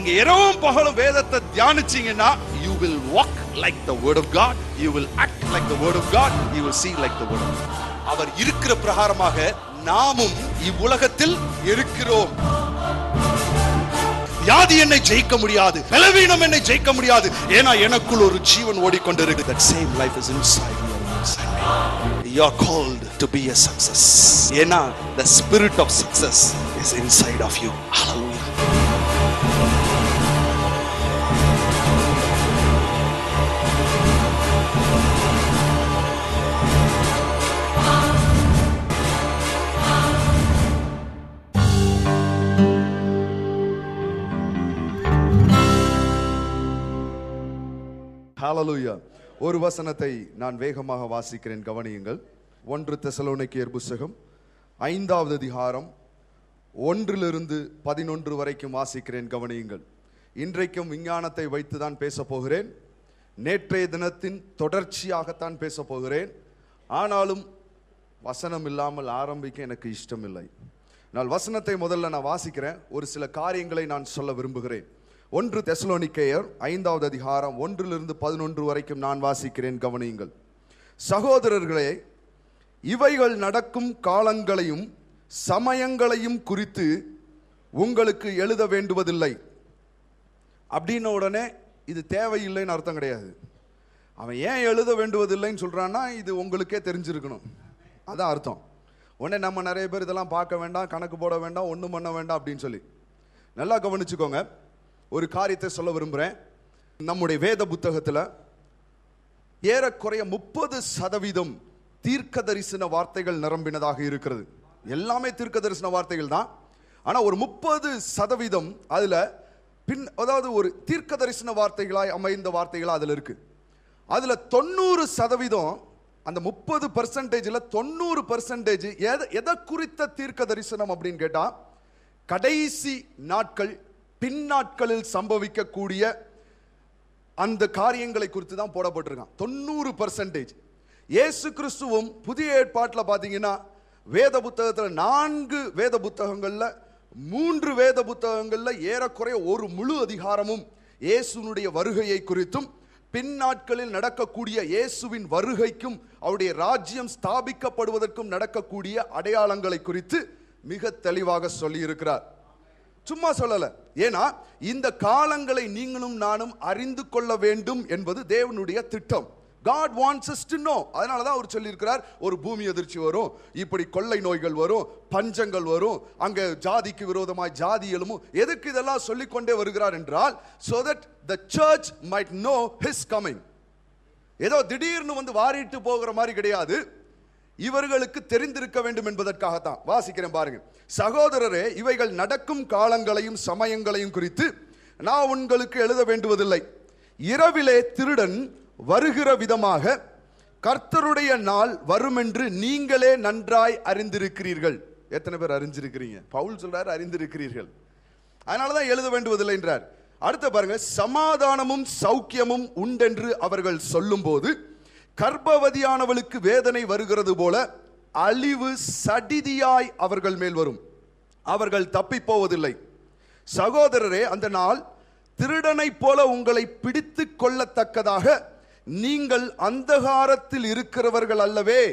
நீங்க இரவும் பகலும் வேதத்தை தியானிச்சீங்கன்னா you will walk like the word of God, you will act like the word of God, you will see like the word of God. அவர் இருக்கிற பிரகாரமாக நாமும் இவ்வுலகத்தில் இருக்கிறோம். வியாதி என்னை ஜெயிக்க முடியாது, பலவீனம் என்னை ஜெயிக்க முடியாது, ஏனா எனக்குள் ஒரு ஜீவன் ஓடிக்கொண்டிருக்கு. That same life is inside you and inside me. You are called to be a success. ஏனா the spirit of success is inside of you. Hallelujah. ஹalleluya. ஒரு வசனத்தை நான் வேகமாக வாசிக்கிறேன், கவனியுங்கள். 1 தெசலோனிக்கேயர் புத்தகம் 5வது அதிகாரம் 1 to 11 வரைக்கும் வாசிக்கிறேன், கவனியுங்கள். இன்றைக்கும் விஞ்ஞானத்தை வைத்து தான் பேச போகிறேன். நேற்றைய தினத்தின் தொடர்ச்சியாகத்தான் பேச போகிறேன். ஆனாலும் வசனம் இல்லாமல் ஆரம்பிக்க எனக்கு இஷ்டம் இல்லை. நான் வசனத்தை முதல்ல நான் வாசிக்கிறேன். ஒரு சில காரியங்களை நான் சொல்ல விரும்புகிறேன். 1 தெசலோனிக்கேயர் 5வது அதிகாரம் 1 to 11 வரைக்கும் நான் வாசிக்கிறேன், கவனியுங்கள். சகோதரர்களே, இவைகள் நடக்கும் காலங்களையும் சமயங்களையும் குறித்து உங்களுக்கு எழுத வேண்டுவதில்லை. அப்படின்ன உடனே இது தேவையில்லைன்னு அர்த்தம் கிடையாது. அவன் ஏன் எழுத வேண்டுவதில்லைன்னு சொல்றான்னா இது உங்களுக்கே தெரிஞ்சிருக்கணும், அதான் அர்த்தம். உடனே நம்ம நிறைய பேர் இதெல்லாம் பார்க்க வேண்டாம், கணக்கு போட வேண்டாம், ஒன்றும் பண்ண வேண்டாம் அப்படின்னு சொல்லி நல்லா கவனிச்சுக்கோங்க. ஒரு காரியத்தை சொல்ல விரும்புகிறேன். நம்முடைய வேத புத்தகத்தில் ஏறக்குறைய 30% தீர்க்க தரிசன வார்த்தைகள் நிரம்பினதாக இருக்கிறது. எல்லாமே தீர்க்க தரிசன வார்த்தைகள் தான். ஆனால் ஒரு 30% அதில் அதாவது ஒரு தீர்க்க தரிசன வார்த்தைகளாய் அமைந்த வார்த்தைகளாக அதில் இருக்கு. அதில் 90% அந்த 30%ல் 90% எதை குறித்த தீர்க்க தரிசனம் அப்படின்னு கேட்டால் கடைசி நாட்கள், பின்னாட்களில் சம்பவிக்கக்கூடிய அந்த காரியங்களை குறித்து தான் போடப்பட்டிருக்கான். 90%. இயேசு கிறிஸ்துவும் புதிய ஏற்பாட்டில் பார்த்தீங்கன்னா வேத புத்தகத்தில் 4 வேத புத்தகங்கள்ல 3 வேத புத்தகங்கள்ல ஏறக்குறைய ஒரு முழு அதிகாரமும் இயேசுனுடைய வருகையை குறித்தும் பின்னாட்களில் நடக்கக்கூடிய இயேசுவின் வருகைக்கும் அவருடைய ராஜ்யம் ஸ்தாபிக்கப்படுவதற்கும் நடக்கக்கூடிய அடையாளங்களை குறித்து மிக தெளிவாக சொல்லி இருக்கிறார். சும்மா சொல்லல. ஏன்னா இந்த காலங்களை நீங்களும் நானும் அறிந்து கொள்ள வேண்டும் என்பது தேவனுடைய திட்டம். God wants us to know. அதனால தான் அவர் சொல்லியிருக்கிறார், ஒரு பூமி எதிர்ச்சி வரும், இப்படி கொள்ளை நோய்கள் வரும், பஞ்சங்கள் வரும், அங்கே ஜாதிக்கு விரோதமாய் ஜாதி எழுமும். எதுக்கு இதெல்லாம் சொல்லிக்கொண்டே வருகிறார் என்றால் so that the church might know his coming. ஏதோ திடீர்னு வந்து வாரிட்டு போகிற மாதிரி கிடையாது, இவர்களுக்கு தெரிந்திருக்க வேண்டும் என்பதற்காகத்தான். வாசிக்கிறேன் பாருங்க. சகோதரரே, இவைகள் நடக்கும் காலங்களையும் சமயங்களையும் குறித்து நான் உங்களுக்கு எழுத வேண்டுவதில்லை. இரவிலே திருடன் வருகிற விதமாக கர்த்தருடைய நாள் வரும் என்று நீங்களே நன்றாய் அறிந்திருக்கிறீர்கள். எத்தனை பேர் அறிஞ்சிருக்கிறீங்க? பவுல் சொல்றாரு அறிந்திருக்கிறீர்கள், அதனாலதான் எழுத வேண்டுவதில்லை என்றார். அடுத்த பாருங்க. சமாதானமும் சௌக்கியமும் உண்டென்று அவர்கள் சொல்லும் போது கர்ப்பவதியானவளுக்கு வேதனை வருகிறது போல அழிவு சடிதியாய் அவர்கள் மேல் வரும், அவர்கள் தப்பி போவதில்லை. சகோதரரே, அந்த நாள் திருடனை போல உங்களை பிடித்து கொள்ளத்தக்கதாக நீங்கள் அந்தகாரத்தில் இருக்கிறவர்கள் அல்லவே.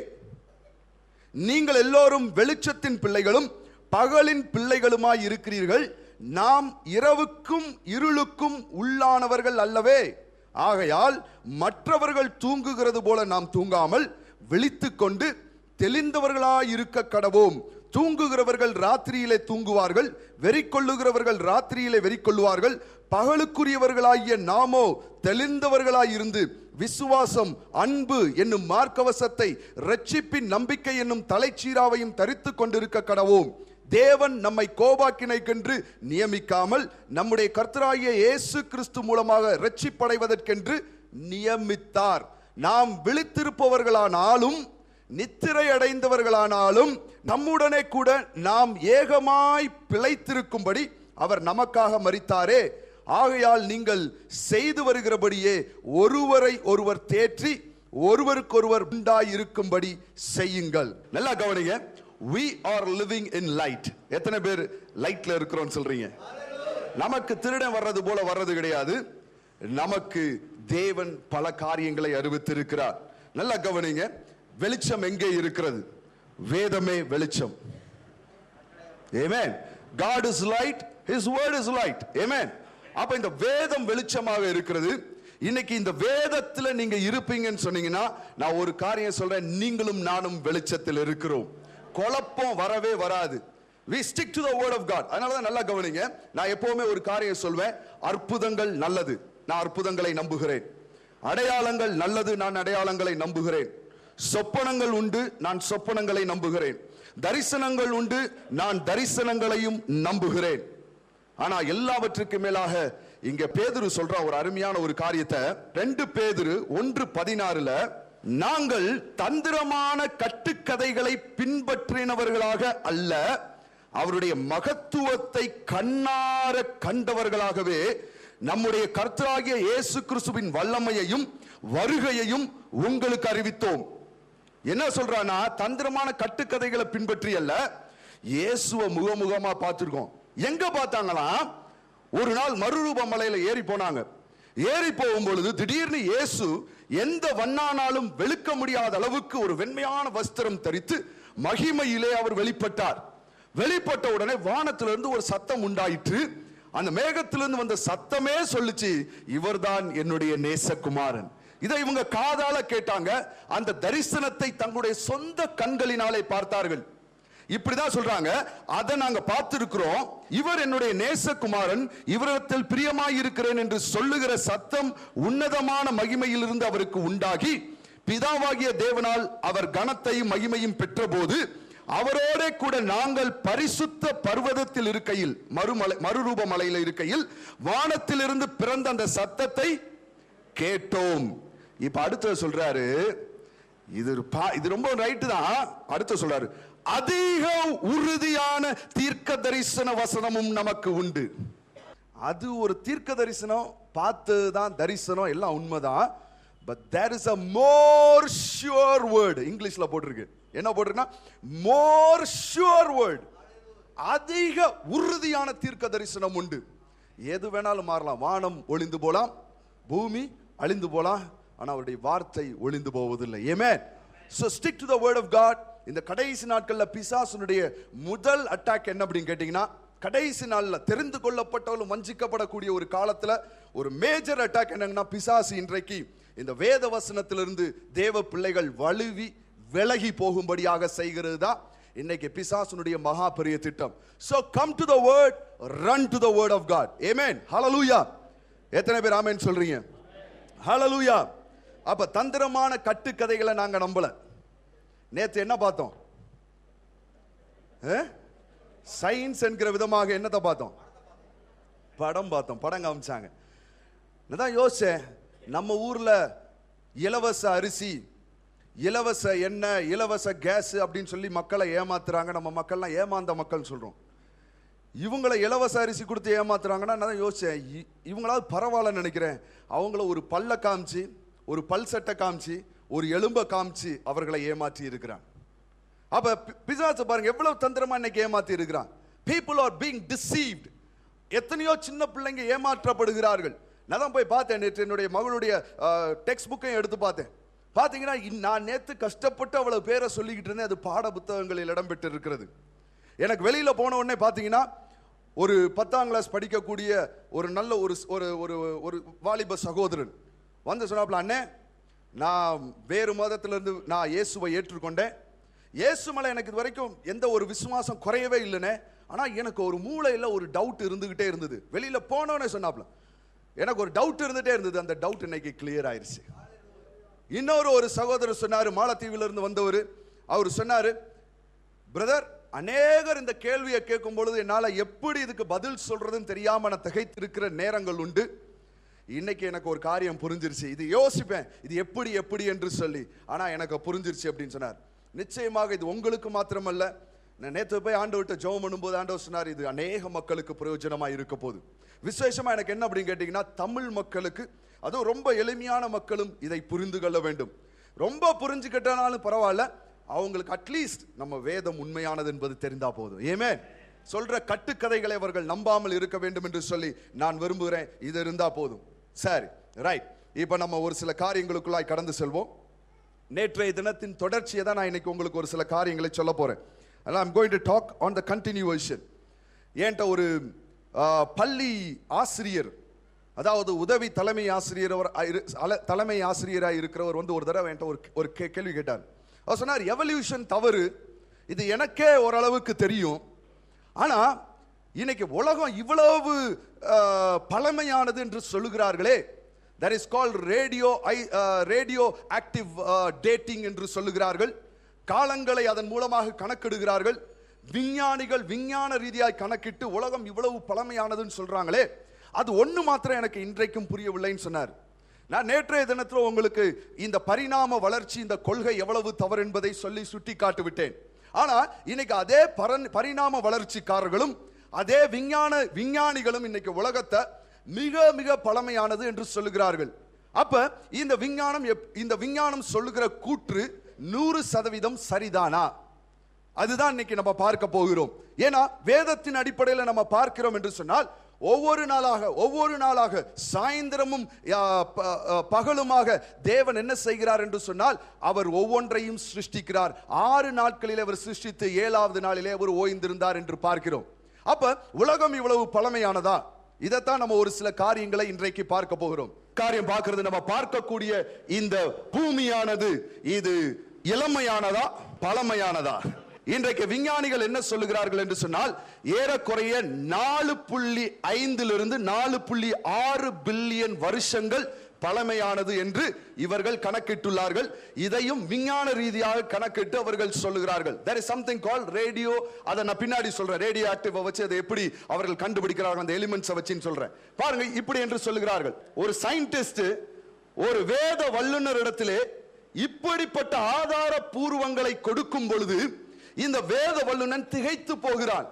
நீங்கள் எல்லோரும் வெளிச்சத்தின் பிள்ளைகளும் பகலின் பிள்ளைகளுமாய் இருக்கிறீர்கள். நாம் இரவுக்கும் இருளுக்கும் உள்ளானவர்கள் அல்லவே. ஆகையால் மற்றவர்கள் தூங்குகிறது போல நாம் தூங்காமல் விழித்துக் கொண்டு தெளிந்தவர்களாய் இருக்க கடவோம். தூங்குகிறவர்கள் ராத்திரியிலே தூங்குவார்கள், வெறிக்கொள்ளுகிறவர்கள் ராத்திரியிலே வெறிக்கொள்ளுவார்கள். பகலுக்குரியவர்களாகிய நாமோ தெளிந்தவர்களாய் இருந்து விசுவாசம், அன்பு என்னும் மார்க்கவசத்தை, இரட்சிப்பின் நம்பிக்கை என்னும் தலைச்சீராவையும் தரித்து கொண்டிருக்க கடவோம். தேவன் நம்மை கோபாக்கினைக்கென்று நியமிக்காமல் நம்முடைய கர்த்தராகிய இயேசு கிறிஸ்து மூலமாக இரட்சிப்படைவதற்கென்று நியமித்தார். நாம் விழித்திருப்பவர்களானாலும் நித்திரை அடைந்தவர்களானாலும் நம்முடனே கூட நாம் ஏகமாய் பிழைத்திருக்கும்படி அவர் நமக்காக மரித்தாரே. ஆகையால் நீங்கள் செய்து வருகிறபடியே ஒருவரை ஒருவர் தேற்றி ஒருவருக்கொருவர் உண்டாயிருக்கும்படி செய்யுங்கள். நல்லா கவனிங்க. We are living in light. எத்தனை பேர் லைட்ல இருக்கிறோம் சொல்றீங்க? நமக்கு திருடன் வர்றது போல வர்றது கிடையாது. நமக்கு தேவன் பல காரியங்களை அறிவித்திருக்கிறார். நல்லா கவனிங்க. வெளிச்சம் எங்கே இருக்கிறது? வேதமே வெளிச்சம். ஆமென். God is light, his word is light. ஆமென். அப்ப இந்த வேதம் வெளிச்சமாக இருக்கிறது. இன்னைக்கு இந்த வேதத்துல நீங்க இருப்பீங்கன்னு சொன்னீங்கன்னா நான் ஒரு காரியம் சொல்றேன், நீங்களும் நானும் வெளிச்சத்தில் இருக்கிறோம். குழப்பம் வரவே வராது. We stick to the word of God. அதனால தான் நல்லா கவனிங்க. நான் எப்பவுமே ஒரு காரியம் சொல்வேன், அற்புதங்கள் நல்லது, நான் அற்புதங்களை நம்புகிறேன். அடையாளங்கள் நல்லது, நான் அடையாளங்களை நம்புகிறேன். சொப்பனங்கள் உண்டு, நான் சொப்பனங்களை நம்புகிறேன். தரிசனங்கள் உண்டு, நான் தரிசனங்களையும் நம்புகிறேன். ஆனா எல்லாவற்றுக்கு மேலாக இங்க பேதுரு சொல்ற ஒரு அருமையான ஒரு காரியத்தை 2 பேதுரு 1:16 நாங்கள் தந்திரமான கட்டுக்கதைகளை பின்பற்றினவர்களாக அல்ல, அவருடைய மகத்துவத்தை கண்ணார கண்டவர்களாகவே நம்முடைய கர்த்தராகிய இயேசு கிறிஸ்துவின் வல்லமையையும் வருகையையும் உங்களுக்கு அறிவித்தோம். என்ன சொல்றானா, தந்திரமான கட்டுக்கதைகளை பின்பற்றி அல்ல, இயேசுவை முகமுகமா பார்த்திருக்கோம். எங்க பார்த்தாங்களா? ஒரு நாள் மறுரூப மலையில ஏறி போனாங்க. ஏறி போகும் பொழுது திடீர்னு இயேசு எந்த வண்ணானாலும் வெளுக்க முடியாத அளவுக்கு ஒரு வெண்மையான வஸ்திரம் தரித்து மகிமையிலே அவர் வெளிப்பட்டார். வெளிப்பட்ட உடனே வானத்திலிருந்து ஒரு சத்தம் உண்டாயிற்று. அந்த மேகத்திலிருந்து வந்த சத்தமே சொல்லுச்சு, இவர்தான் என்னுடைய நேசகுமாரன். இதை இவங்க காதால கேட்டாங்க. அந்த தரிசனத்தை தங்களுடைய சொந்த கண்களினாலே பார்த்தார்கள். இப்படிதான் சொல்றாங்க, அதை நாங்க பார்த்திருக்கிறோம், இவர் என்னுடைய நேசகுமாரன், இவரிடத்தில் பிரியமாய் இருக்கிறேன் என்று சொல்லுகிற சத்தம் உன்னதமான மகிமையிலிருந்து அவருக்கு உண்டாகி பிதாவாகிய தேவனால் அவர் கனத்தையும் மகிமையும் பெற்ற போது அவரோட கூட நாங்கள் பரிசுத்த பர்வதத்தில் இருக்கையில், மறுரூப மலையில இருக்கையில் வானத்திலிருந்து பிறந்த அந்த சத்தத்தை கேட்டோம். இப்ப அடுத்த சொல்றாரு, இது ரொம்ப ரைட்டு தான். அடுத்த சொல்றாரு, அதிக உறுதியான தீர்க்க தரிசன வசனமும் நமக்கு உண்டு. அது ஒரு தீர்க்க தரிசனம், பார்த்ததுதான் தரிசனம், எல்லாம் உண்மைதான். But there is a more sure word. இங்கிலீஷ்ல போட்டிருக்கு. என்ன போட்டிருக்குன்னா, more sure word. அதிக உறுதியான தீர்க்க தரிசனம் உண்டு. எது வேணாலும் மாறலாம். வானம் ஒளிந்து போலாம், பூமி அழிந்து போலாம், ஆனா அவருடைய வார்த்தை ஒளிந்து போவதில்லை. ஆமென். So stick to the word of God. இந்த கடைசி நாட்கள்ல பிசாசுனுடைய முதல் அட்டாக் என்ன அப்படின்னு கேட்டீங்கன்னா, கடைசி நாள்ல தெரிந்து கொள்ளப்பட்டவர்களும் வஞ்சிக்கப்படக்கூடிய ஒரு காலத்துல ஒரு மேஜர் அட்டாக் என்னன்னா, பிசாசு இன்றைக்கு இந்த வேத வசனத்திலிருந்து தேவ பிள்ளைகள் வழுவி விலகி போகும்படியாக செய்கிறது தான் இன்னைக்கு பிசாசுனுடைய மகா பெரிய திட்டம். So come to the word, run to the word of God. Amen. Hallelujah. எத்தனை பேர் ஆமென் சொல்றீங்க? Hallelujah. அப்ப தந்திரமான கட்டுக்கதைகளை நாங்க நம்பல. நேத்து என்ன பார்த்தோம்? சயின்ஸ் என்கிற விதமாக என்னத்தை பார்த்தோம்? படம் பார்த்தோம். படம் காமிச்சாங்க. நான் யோசிச்சேன், நம்ம ஊர்ல இலவச அரிசி, இலவச எண்ணெய், இலவச கேஸ் அப்படின்னு சொல்லி மக்களை ஏமாத்துறாங்க. நம்ம மக்கள்லாம் ஏமாந்த மக்கள் சொல்றோம். இவங்களை இலவச அரிசி கொடுத்து ஏமாத்துறாங்கன்னா நான் யோசிச்சேன், இவங்களாவது பரவாயில்லன்னு நினைக்கிறேன். அவங்கள ஒரு பல்ல காமிச்சு, ஒரு பல் சட்டை காமிச்சு, ஒரு எலும்பை காமிச்சு அவர்களை ஏமாற்றி இருக்கிறான். அப்ப பிசாசு பாருங்க எவ்வளவு தந்திரமா இன்னைக்கு ஏமாற்றி இருக்கிறான். people are being deceived. எத்தனையோ சின்ன பிள்ளைங்க ஏமாற்றப்படுகிறார்கள். நான் தான் போய் பார்த்தேன், நேற்று என்னுடைய மகளுடைய டெக்ஸ்ட் புக்கையும் எடுத்து பார்த்தேன். பாத்தீங்கன்னா நான் நேற்று கஷ்டப்பட்டு அவ்வளவு பேரை சொல்லிக்கிட்டு இருந்தேன், அது பாட புத்தகங்களில் இடம்பெற்று இருக்கிறது. எனக்கு வெளியில போன உடனே பாத்தீங்கன்னா ஒரு 10ஆம் கிளாஸ் படிக்கக்கூடிய ஒரு நல்ல ஒரு வாலிப சகோதரன் வந்து சொன்னாப்ல, அண்ணே நான் வேறு மதத்திலிருந்து நான் இயேசுவை ஏற்றுக்கொண்டேன். இயேசு மேல எனக்கு இது வரைக்கும் எந்த ஒரு விசுவாசம் குறையவே இல்லைனே, ஆனா எனக்கு ஒரு மூளையில ஒரு டவுட் இருந்துகிட்டே இருந்தது. வெளியில போனோன்னே சொன்னாப்ல, எனக்கு ஒரு டவுட் இருந்துட்டே இருந்தது, அந்த டவுட் இன்னைக்கு கிளியர் ஆயிருச்சு. இன்னொரு சகோதரர் சொன்னாரு, மாலத்தீவில இருந்து வந்தவர். அவர் சொன்னாரு, பிரதர் அநேகர் இந்த கேள்வியை கேட்கும் பொழுது என்னால எப்படி இதுக்கு பதில் சொல்றதுன்னு தெரியாம நான் திகைத்திருக்கிற நேரங்கள் உண்டு. இன்னைக்கு எனக்கு ஒரு காரியம் புரிஞ்சிருச்சு, இது யோசிப்பேன் இது எப்படி என்று சொல்லி, ஆனா எனக்கு புரிஞ்சிருச்சு அப்படின்னு சொன்னார். நிச்சயமாக இது உங்களுக்கு மாத்திரமல்ல. நான் நேற்று போய் ஆண்டவர்கிட்ட ஜெபம் பண்ணும்போது ஆண்டவர் சொன்னார், இது அநேக மக்களுக்கு பிரயோஜனமா இருக்க போகுது. விசேஷமா எனக்கு என்ன அப்படின்னு கேட்டீங்கன்னா, தமிழ் மக்களுக்கு, அதுவும் ரொம்ப எளிமையான மக்களும் இதை புரிந்து கொள்ள வேண்டும். ரொம்ப புரிஞ்சுக்கிட்டனாலும் பரவாயில்ல, அவங்களுக்கு அட்லீஸ்ட் நம்ம வேதம் உண்மையானது என்பது தெரிந்தா போதும். ஆமென். சொல்ற கட்டுக்கதைகளை அவர்கள் நம்பாமல் இருக்க வேண்டும் என்று சொல்லி நான் விரும்புகிறேன். இது இருந்தா போதும். சரி, ரைட். இப்ப நம்ம ஒரு சில காரியங்களுக்குள்ளாய் கடந்து செல்வோம். நேற்றைய தினத்தின் தொடர்ச்சியை தான் நான் இன்னைக்கு உங்களுக்கு ஒரு சில காரியங்களை சொல்ல போறேன். I'm going to talk on the continuation. ஏன்ட்ட ஒரு பள்ளி ஆசிரியர், அதாவது உதவி தலைமை ஆசிரியராக இருக்கிறவர் வந்து ஒரு தடவை என்கிட்ட ஒரு கேள்வி கேட்டார். அவர் சொன்னார், எவல்யூஷன் தவறு, இது எனக்கே ஓரளவுக்கு தெரியும், ஆனா இன்னைக்கு உலகம் இவ்வளவு பழமையானது என்று சொல்லுகிறார்களே, that is called radio active dating என்று சொல்லுகிறார்கள். காலங்களை அதன் மூலமாக கணக்கிடுகிறார்கள். விஞ்ஞானிகள் விஞ்ஞான ரீதியாய் கணக்கிட்டு உலகம் இவ்வளவு பழமையானதுன்னு சொல்றாங்களே, அது ஒண்ணு மாத்திரம் எனக்கு இன்றைக்கும் புரியவில்லைன்னு சொன்னார். நான் நேற்றைய தினத்தில் உங்களுக்கு இந்த பரிணாம வளர்ச்சி, இந்த கொள்கை எவ்வளவு தவறு என்பதை சொல்லி சுட்டி காட்டு விட்டேன். ஆனா இன்னைக்கு அதே பரிணாம வளர்ச்சிக்காரர்களும் அதே விஞ்ஞானிகளும் இன்னைக்கு உலகத்தை மிக மிக பழமையானது என்று சொல்லுகிறார்கள். அப்ப இந்த விஞ்ஞானம் சொல்லுகிற கூற்று 100% சரிதானா? அதுதான் இன்னைக்கு நம்ம பார்க்க போகிறோம். ஏன்னா வேதத்தின் அடிப்படையில் நம்ம பார்க்கிறோம் என்று சொன்னால், ஒவ்வொரு நாளாக சாயந்திரமும் பகலுமாக தேவன் என்ன செய்கிறார் என்று சொன்னால், அவர் ஒவ்வொன்றையும் சிருஷ்டிக்கிறார். 6 நாட்களிலே அவர் சிருஷ்டித்து 7வது நாளிலே அவர் ஓய்ந்திருந்தார் என்று பார்க்கிறோம். அப்ப உலகம் இவ்வளவு பழமையானதா? இதைத்தான் நம்ம ஒரு சில காரியங்களை இன்றைக்கு பார்க்க போகிறோம். காரியம் பார்க்கிறது, நம்ம பார்க்கக்கூடிய இந்த பூமியானது இது இளமையானதா பழமையானதா? இன்றைக்கு விஞ்ஞானிகள் என்ன சொல்லுகிறார்கள் என்று சொன்னால், ஏறக்குறைய 4.5 4.6 பில்லியன் வருஷங்கள் பழமையானது என்று இவர்கள் கணக்கிட்டுள்ளார்கள். இதையும் விஞ்ஞான ரீதியாக கணக்கிட்டு அவர்கள் சொல்லுகிறார்கள். there is something called radio. அதை நான் பின்னாடி சொல்றேன். ரேடியோ ஆக்டிவ் வச்சு அதை எப்படி அவர்கள் கண்டுபிடிக்கிறார்கள், அந்த எலிமெண்ட்ஸ் வச்சுன்னு சொல்றேன். பாருங்க, இப்படி என்று சொல்லுகிறார்கள். ஒரு சயின்டிஸ்ட் ஒரு வேத வல்லுநர் இடத்திலே இப்படிப்பட்ட ஆதார பூர்வங்களை கொடுக்கும் பொழுது இந்த வேத வல்லுநன் திகைத்து போகிறான்.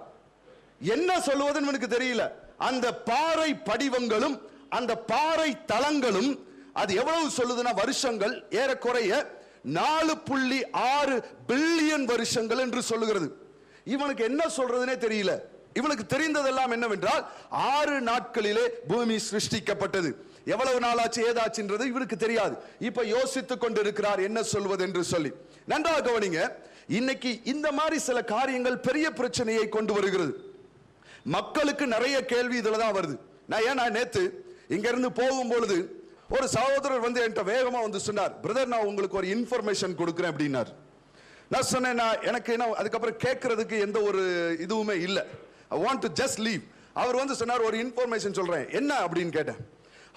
என்ன சொல்லுவதுன்னு எனக்கு தெரியல. அந்த பாறை படிவங்களும் அந்த பாறை தளங்களும் அது எவ்வளவு சொல்லுதுன்னா, வருஷங்கள் ஏறக்குறைய 4.6 பில்லியன் வருஷங்கள் என்று சொல்லுகிறது. இவனுக்கு என்ன சொல்றதுனே தெரியல. இவனுக்கு தெரிந்ததெல்லாம் என்னவென்றால், 6 நாட்களிலே பூமி சிருஷ்டிக்கப்பட்டது. எவ்வளவு நாளாச்சு ஏதாச்சுன்றது இவனுக்கு தெரியாது. இப்ப யோசித்துக் கொண்டிருக்கிறார் என்ன சொல்வது என்று சொல்லி. நன்றாக கவனிங்க, இன்னைக்கு இந்த மாதிரி சில காரியங்கள் பெரிய பிரச்சனையை கொண்டு வருகிறது. மக்களுக்கு நிறைய கேள்வி இதுல தான் வருது. நான் நேத்து இங்க இருந்து போகும்பொழுது ஒரு சகோதரர் வந்து என்கிட்ட வேகமா வந்து சொன்னார், பிரதர் நான் உங்களுக்கு ஒரு இன்ஃபர்மேஷன் கொடுக்குறேன் அப்படின்னார். நான் சொன்னேன், எனக்கு என்ன அதுக்கப்புறம் கேட்கறதுக்கு எந்த ஒரு இதுவுமே இல்லை. I want to just leave. அவர் வந்து சொன்னார், ஒரு இன்ஃபர்மேஷன் சொல்றேன், என்ன அப்படின்னு கேட்டேன்.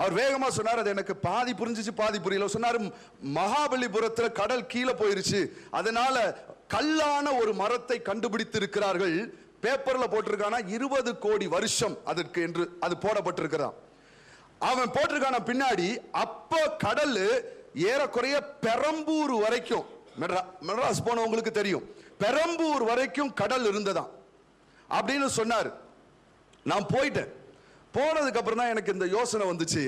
அவர் வேகமா சொன்னார், அது எனக்கு பாதி புரிஞ்சிச்சு பாதி புரியல. சொன்னார், மகாபலிபுரத்துல கடல் கீழே போயிருச்சு, அதனால கல்லான ஒரு மரத்தை கண்டுபிடித்து இருக்கிறார்கள். பேப்பர்ல போட்டிருக்கானா 20 கோடி வருஷம் அதற்கு என்று அது போடப்பட்டிருக்கிறான். அவன் போட்டிருக்கான பின்னாடி அப்ப கடல் ஏறக்குறைய பெரம்பூர் வரைக்கும், மெட்ராஸ் போனவங்களுக்கு தெரியும், பெரம்பூர் வரைக்கும் கடல் இருந்ததாம் அப்படின்னு சொன்னார். நான் போயிட்டேன். போனதுக்கு அப்புறம் தான் எனக்கு இந்த யோசனை வந்துச்சு.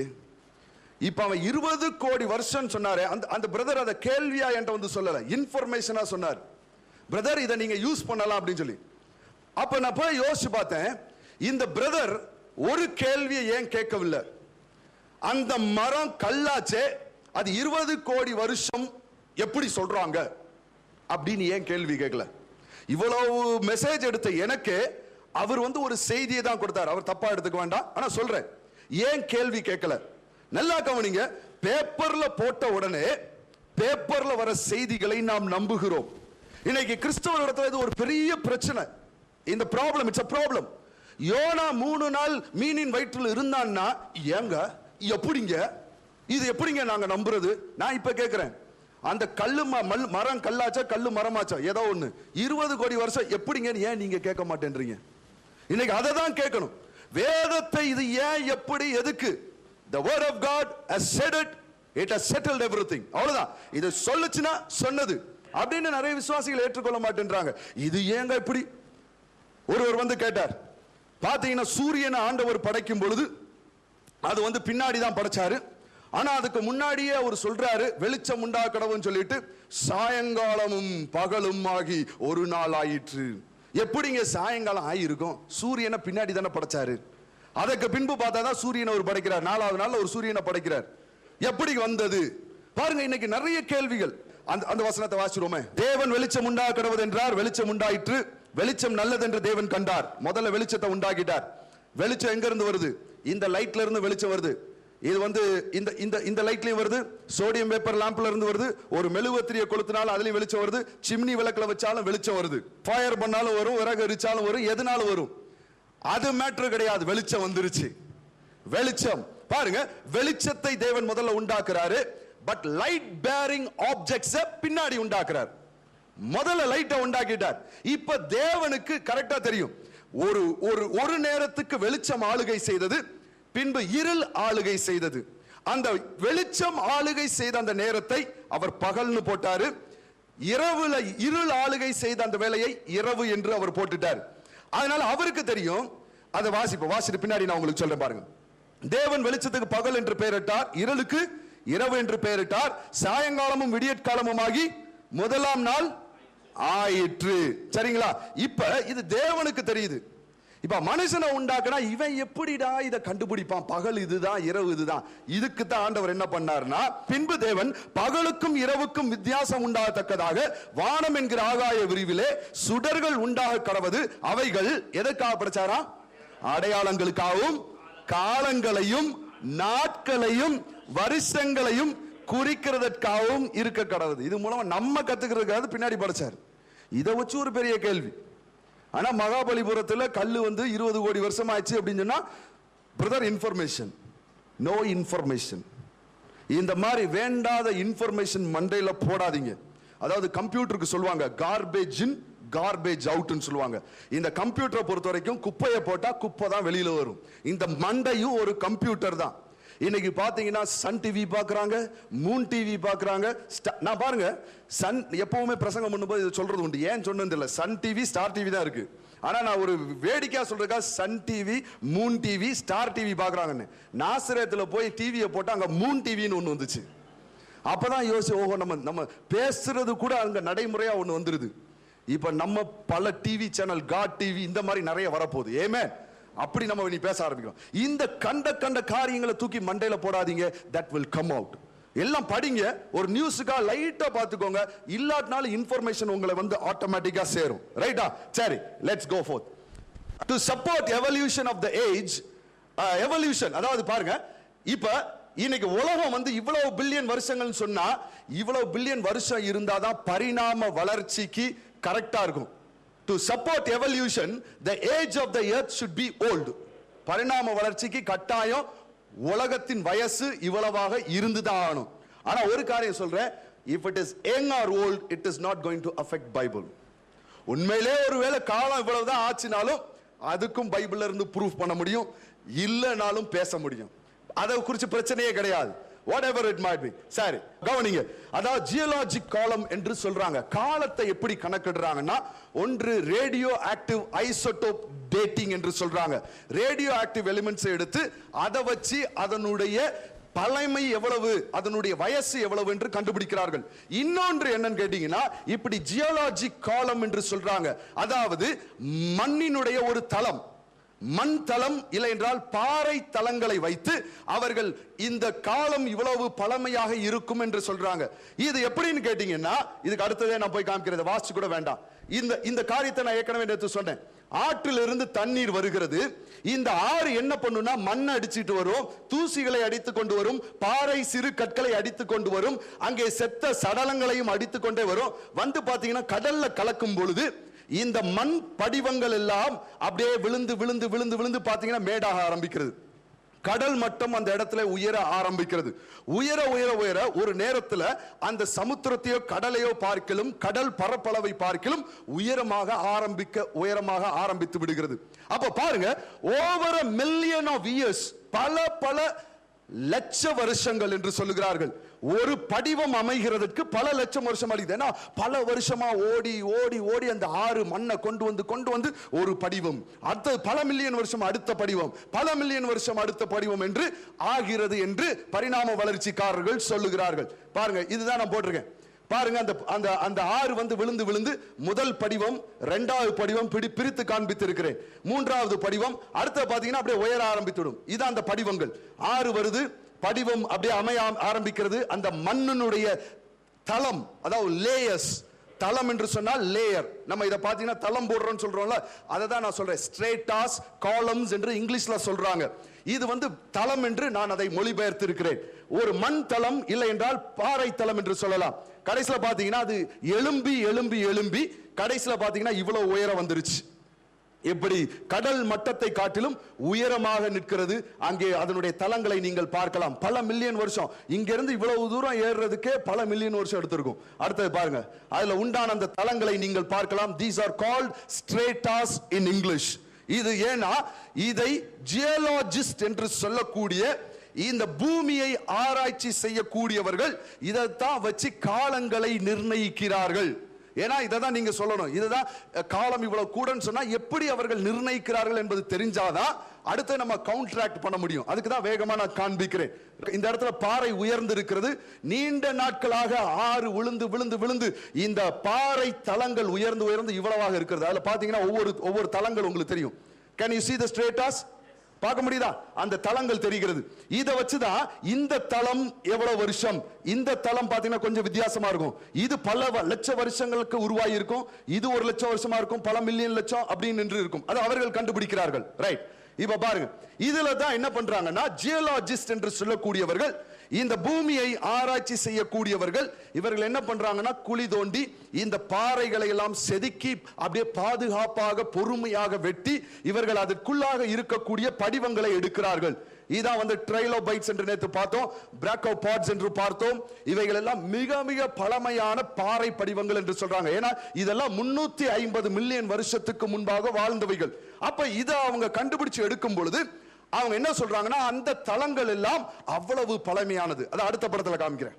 இப்ப அவன் 20 கோடி வருஷம் சொன்னாரு. அந்த பிரதர் அதை கேள்வியா என்கிட்ட வந்து சொல்லல, இன்ஃபர்மேஷனா சொன்னார். பிரதர் இதை நீங்க யூஸ் பண்ணலாம் அப்படின்னு சொல்லி. அப்ப நான் போய் யோசிச்சு பார்த்தேன், இந்த பிரதர் ஒரு கேள்வியை ஏன் கேட்கவில்லை? அந்த மரம் கல்லாச்சே, அது 20 கோடி வருஷம் எப்படி சொல்றாங்க அப்படின்னு ஏன் கேள்வி கேட்கல? இவ்வளவு மெசேஜ் எடுத்த எனக்கு அவர் வந்து ஒரு செய்தியை தான் கொடுத்தார். அவர் தப்பா எடுத்துக்க வேண்டாம், ஆனா சொல்றேன், ஏன் கேள்வி கேட்கல? நல்லா கவனிங்க. பேப்பர்ல போட்ட உடனே பேப்பர்ல வர செய்திகளை நாம் நம்புகிறோம். இன்னைக்கு கிறிஸ்தவ இடத்துல இது ஒரு பெரிய பிரச்சனை. இந்த ப்ராப்ளம், இட்ஸ் a problem. யோனா 3 நாள் மீனின் வயிற்றில் இருந்தான்னா ஏங்க எப்படிங்க இது எப்படிங்க நாங்க நம்புறது? நான் இப்ப கேட்கிறேன், அந்த கல்லு மரம் கல்லாச்சா கல்லு மரமாச்சா ஏதோ ஒண்ணு 20 கோடி வருஷம் எப்படிங்க ஏன் நீங்க கேட்க மாட்டேன்றீங்க? இன்னைக்கு அதை தான் கேட்கணும். வேதத்தை இது ஏன் எப்படி எதுக்கு? The word of God has said it, it has settled everything. அவ்வளவுதான். இது சொல்லுச்சுன்னா சொன்னது அப்படின்னு நிறைய விசுவாசிகள் ஏற்றுக்கொள்ள மாட்டேன்றாங்க. இது ஏங்க இப்படி? ஒருவர் வந்து கேட்டார், பாத்தீங்கன்னா சூரியனை ஆண்டவர் படைக்கும் பொழுது அது வந்து பின்னாடி தான் படைச்சாரு, ஆனா அதுக்கு முன்னாடியே அவர் சொல்றாரு வெளிச்சம் உண்டா கடவுன்னு சொல்லிட்டு, சாயங்காலமும் பகலும் ஆகி ஒரு நாள் ஆயிற்று. எப்படிங்க சாயங்காலம் ஆயிருக்கும்? சூரியனை பின்னாடி தானே படைச்சாரு. அதற்கு பின்பு பார்த்தாதான் சூரியனை ஒரு படைக்கிறார். 4வது நாள்ல ஒரு சூரியனை படைக்கிறார். எப்படி வந்தது பாருங்க. இன்னைக்கு நிறைய கேள்விகள். அந்த வசனத்தை வாசிக்கிறோமே. தேவன் வெளிச்சம் உண்டாக கடவுது என்றார், வெளிச்சம் உண்டாயிற்று. வெளிச்சம் நல்லது என்று தேவன் கண்டார். முதல்ல வெளிச்சத்தை உண்டாக்கிட்டார். வெளிச்சம் எங்க இருந்து வருது? இந்த லைட்ல இருந்து வெளிச்சம் வருது. இது இந்த லைட்லயும் வருது, சோடியம் வேப்பர் லாம்ப்ல இருந்து வருது, ஒரு மெழுகுவத்திரியை கொளுத்தினாலும் அதுலயும் வெளிச்சம் வருது, சிம்னி விளக்குல வச்சாலும் வெளிச்சம் வருது, ஃபயர் பண்ணாலும் வரும், விறகு எரிச்சாலும் வரும், எதுனாலும் வரும். அது மேட்டர் கிடையாது. வெளிச்சம் வந்துருச்சு. வெளிச்சம் பாருங்க. வெளிச்சத்தை தேவன் முதல்ல உண்டாக்குறாரு. பட் லைட் பேரிங் ஆப்ஜெக்ட்ஸ் பின்னாடி உண்டாக்குறார். முதல்ல லைட்டை உண்டாக்கிட்டார். இப்ப தேவனுக்கு கரெக்டா தெரியும், ஒரு நேரத்துக்கு வெளிச்சம் ஆளுகை செய்தது, பின்பு இருள் ஆளுகை செய்தது. அந்த வெளிச்சம் ஆளுகை செய்த அந்த நேரத்தை அவர் பகல்னு போட்டாரு. இரவுல இருள் ஆளுகை செய்த அந்த வேலையை இரவு என்று அவர் போட்டுட்டார். அதனால அவருக்கு தெரியும். அதை வாசிட்டு பின்னாடி நான் உங்களுக்கு சொல்றேன் பாருங்க. தேவன் வெளிச்சத்துக்கு பகல் என்று பெயரிட்டார், இருளுக்கு இரவு என்று பெயரிட்டார். சாயங்காலமும் விடியற்காலமும் ஆகி முதலாம் நாள் ஆயிற்று. சரிங்களா? இப்ப இது தேவனுக்கு தெரியுது. இப்ப மனுஷனை உண்டாக்குனா இவன் எப்படிடா இதை கண்டுபிடிப்பான்? பகல் இதுதான், இரவு இதுதான். இதுக்கு தான் ஆண்டவர் என்ன பண்ணார்னா, பின்பு தேவன் பகலுக்கும் இரவுக்கும் வித்தியாசம் உண்டாகத்தக்கதாக வானம் என்கிற ஆகாய விரிவிலே சுடர்கள் உண்டாக கடவது. அவைகள் எதற்காக படைச்சாரா? அடையாளங்களுக்காகவும் காலங்களையும் நாட்களையும் வருஷங்களையும் குறிக்கிறதற்காகவும் இருக்க கடவுது. இது மூலமா நம்ம கத்துக்கிறதுக்காக பின்னாடி படைச்சார். இதை வச்சு ஒரு பெரிய கேள்வி. ஆனா மகாபலிபுரத்தில் கல்லு 20 கோடி வருஷம் ஆச்சு அப்படின்னு சொன்னா, பிரதர் இன்ஃபர்மேஷன், நோ இன்ஃபர்மேஷன். இந்த மாதிரி வேண்டாத இன்ஃபர்மேஷன் மண்டையில போடாதீங்க. அதாவது கம்ப்யூட்டருக்கு சொல்லுவாங்க கார்பேஜ் இன் கார்பேஜ் அவுட்னு சொல்லுவாங்க. இந்த கம்ப்யூட்டரை பொறுத்த வரைக்கும் குப்பையை போட்டா குப்பை தான் வெளியில வரும். இந்த மண்டையும் ஒரு கம்ப்யூட்டர் தான். இன்னைக்கு பாத்தீங்கன்னா சன் டிவி பாக்குறாங்க, மூன் டிவி பாக்குறாங்க. நான் பாருங்க, சன் எப்பவுமே பிரசங்கம் பண்ணும்போது இது சொல்றது உண்டு. ஏன் சொன்னது இல்ல, சன் டிவி ஸ்டார் டிவி தான் இருக்கு. ஆனா நான் ஒரு வேடிக்கையா சொல்றேன், Sun TV moon TV Star TV பாக்குறாங்கன்னு. நாசரேத்துல போய் டிவியை போட்டு அங்க மூன் டிவின்னு ஒண்ணு வந்துச்சு. அப்பதான் யோசிச்சு, ஓஹோ நம்ம பேசுறது கூட அங்க நடைமுறையா ஒண்ணு வந்துருது. இப்ப நம்ம பல டிவி சேனல், காட் டிவி இந்த மாதிரி நிறைய வரப்போகுது. ஏமே அப்படி நம்ம நீ பேச ஆரம்பிக்கிறோம். இந்த கண்ட காரியங்களை தூக்கி மண்டையில போடாதீங்க. that will come out. எல்லாம் படிங்க. ஒரு நியூஸுக்கா லைட்டா பாத்துக்கோங்க. இல்லாட்டினாலும் இன்ஃபர்மேஷன் உங்களை ஆட்டோமேட்டிக்கா சேரும். ரைட்டா? சரி, let's go forth. to support evolution of the age, evolution அதாவது பாருங்க, இப்ப இன்னைக்கு உலகம் இவ்வளவு பில்லியன் வருஷங்கள் சொன்னா, இவ்வளவு பில்லியன் வருஷம் இருந்தாதான் பரிணாம வளர்ச்சிக்கு கரெக்டா இருக்கும். To support evolution, the age of the earth should be old. பரிணாம வளர்ச்சிக்கு கட்டாயம் உலகத்தின் வயசு இவ்வளவாக இருந்துதான் ஆகணும். ஆனா ஒரு காரியம் சொல்றேன், if it is young or old, it is not going to affect Bible. உண்மையிலே ஒருவேளை காலம் இவ்வளவுதான் ஆச்சுனாலும் அதுக்கும் பைபிள்ல இருந்து ப்ரூஃப் பண்ண முடியும், இல்லனாலும் பேச முடியும். அதை குறித்து பிரச்சனையே கிடையாது. whatever it might be. சரி, கவனிங்க. அதாவது ஜியோலாஜிக் காலம் என்று சொல்றாங்க. காலத்தை எப்படி கணக்கிடுறாங்கன்னா, ஒன்று ரேடியோ ஆக்டிவ் ஐசோடோப் டேட்டிங் என்று சொல்றாங்க. ரேடியோ ஆக்டிவ் எலிமெண்ட்ஸ் எடுத்து அதை வச்சு அதனுடைய பழமை எவ்வளவு, அதனுடைய வயசு எவ்வளவு என்று கண்டுபிடிக்கிறார்கள். இன்னொன்று என்னன்னு கேட்டீங்கன்னா, இப்படி ஜியோலாஜிக் காலம் என்று சொல்றாங்க. அதாவது மண்ணினுடைய ஒரு தளம், மண் தளம் இல்லை என்றால் பாறை தளங்களை வைத்து அவர்கள் இந்த காலம் இவ்வளவு பழமையாக இருக்கும் என்று சொல்றாங்க. இது எப்படின்னு கேட்டீங்கன்னா, இதுக்கு அடுத்ததே நான் போய் காமிக்கிறேன், வாசிச்சு கூட வேண்டாம். இந்த காரியத்தை நான் ஏற்கனவே நேற்று சொன்னேன். ஆற்றிலிருந்து தண்ணீர் வருகிறது. இந்த ஆறு என்ன பண்ணுனா, மண்ணை அடிச்சிட்டு வரும், தூசிகளை அடித்து கொண்டு வரும், பாறை சிறு கற்களை அடித்து கொண்டு வரும், அங்கே செத்த சடலங்களையும் அடித்து கொண்டே வரும். பாத்தீங்கன்னா கடல்ல கலக்கும் பொழுது இந்த மண் படிவங்கள் எல்லாம் அப்படியே விழுந்து விழுந்து விழுந்து விழுந்து பாத்தீங்கன்னா மேடாக ஆரம்பிக்கிறது. கடல் மட்டம் அந்த இடத்துல உயர ஆரம்பிக்கிறது. உயர உயர உயர ஒரு நேரத்தில் அந்த சமுத்திரத்தையோ கடலையோ பார்க்கலும், கடல் பரப்பளவை பார்க்கலும் உயரமாக ஆரம்பித்து விடுகிறது. அப்ப பாருங்க, over a million of years, பல லட்ச வருஷங்கள் என்று சொல்லுகிறார்கள். ஒரு படிவம் அமைகிறதுக்கு பல லட்சம் வருஷம் ஆகுது. ஏன்னா பல வருஷமா ஓடி ஓடி ஓடி அந்த ஆறு மண்ணை கொண்டு வந்து ஒரு படிவம், அடுத்த பல மில்லியன் வருஷம் அடுத்த படிவம், பல மில்லியன் வருஷம் அடுத்த படிவம் என்று ஆகிறது என்று பரிணாம வளர்ச்சிக்காரர்கள் சொல்லுகிறார்கள். பாருங்க, இதுதான் நான் போட்டிருக்கேன். பாருங்க, அந்த அந்த அந்த ஆறு வந்து விழுந்து விழுந்து முதல் படிவம், இரண்டாவது படிவம் பிரித்து காண்பித்து இருக்கிறேன். மூன்றாவது படிவம் அடுத்த பாத்தீங்கன்னா அப்படியே உயர ஆரம்பித்துடும். இது அந்த படிவங்கள். ஆறு வருது, படிவம் அப்படியே அமைய ஆரம்பிக்கிறது. அந்த மண்ணினுடைய தளம், அதாவது லேயர்ஸ். தளம் என்று சொன்னால் லேயர். நம்ம இத பாத்தீங்கன்னா தளம் போடுறோம்னு சொல்றோம்ல, அதை தான் நான் சொல்றேன். ஸ்ட்ரேட்டாஸ், காலம்ஸ் என்று இங்கிலீஷ்ல சொல்றாங்க. இது வந்து தளம் என்று நான் அதை மொழிபெயர்த்து இருக்கிறேன். ஒரு மண் தளம், இல்லை என்றால் பாறை தளம் என்று சொல்லலாம். கடைசியில பாத்தீங்கன்னா அது எழும்பி எழும்பி எழும்பி கடைசியில பாத்தீங்கன்னா இவ்வளவு உயரம் வந்துருச்சு. எப்படி கடல் மட்டத்தை காட்டிலும் உயரமாக நிற்கிறது. அங்கே அதனுடைய தளங்களை நீங்கள் பார்க்கலாம். பல மில்லியன் வருஷம் இங்கிருந்து இவ்வளவு தூரம் ஏறுறதுக்கே பல மில்லியன் வருஷம் எடுத்திருக்கும். அடுத்தது பாருங்க, அதுல உண்டான அந்த தளங்களை நீங்கள் பார்க்கலாம். These are called stratas in English. இது ஏன்னா இதை ஜியோலாஜிஸ்ட் என்று சொல்லக்கூடிய இந்த பூமியை ஆராய்ச்சி செய்யக்கூடியவர்கள் இதைத்தான் வச்சு காலங்களை நிர்ணயிக்கிறார்கள். ஏன்னா இதை தான் நீங்க சொல்லணும். இதுதான் காலம் இவ்வளவு கூடன்னு சொன்னா எப்படி அவர்கள் நிர்ணயிக்கிறார்கள் என்பது தெரிஞ்சாதான் அடுத்து நம்ம கவுண்டராக்ட் பண்ண முடியும். அதுக்கு தான் வேகமா நான் காண்பிக்கிறேன். இந்த இடத்துல பாறை உயர்ந்து இருக்கிறது. நீண்ட நாட்களாக ஆறு விழுந்து விழுந்து விழுந்து இந்த பாறை தளங்கள் உயர்ந்து உயர்ந்து இவ்வளவாக இருக்கிறது. அதுல பாத்தீங்கன்னா ஒவ்வொரு தளங்கள் உங்களுக்கு தெரியும். Can you see the stratas? பார்க்க முடியுதா? அந்த தளங்கள் தெரிகிறது. இதை வச்சுதான் இந்த தளம் எவ்வளவு வருஷம், இந்த தளம் பாத்தீங்கன்னா கொஞ்சம் வித்தியாசமா இருக்கும். இது பல லட்ச வருஷங்களுக்கு உருவாகி இருக்கும். இது 1 லட்சம் வருஷமா இருக்கும், பல மில்லியன் லட்சம் அப்படின்னு இருக்கும். அது அவர்கள் கண்டுபிடிக்கிறார்கள். ரைட். இப்ப பாருங்க, இதுல தான் என்ன பண்றாங்கன்னா ஜியோலாஜிஸ்ட் என்று சொல்லக்கூடியவர்கள், இந்த பூமியை ஆராய்ச்சி செய்யக்கூடியவர்கள், இவர்கள் என்ன பண்றாங்கன்னா குழி தோண்டி இந்த பாறைகளை எல்லாம் செதுக்கி அப்படியே பாதுகாப்பாக பொறுமையாக வெட்டி இவர்கள் அதற்குள்ளாக இருக்கக்கூடிய படிவங்களை எடுக்கிறார்கள். இதான் வந்து ட்ரைலோபைட்ஸ் என்று நேற்று பார்த்தோம், பிராக்கோபாட்ஸ் என்று பார்த்தோம். இவைகள் எல்லாம் மிக மிக பழமையான பாறை படிவங்கள் என்று சொல்றாங்க. ஏன்னா இதெல்லாம் 350 மில்லியன் வருஷத்துக்கு முன்பாக வாழ்ந்தவைகள். அப்ப இதை அவங்க கண்டுபிடிச்சு எடுக்கும் பொழுது அவங்க என்ன சொல்றாங்கன்னா அந்த தளங்கள் எல்லாம் அவ்வளவு பழமையானது. அதை அடுத்த படத்துல காமிக்கிறேன்.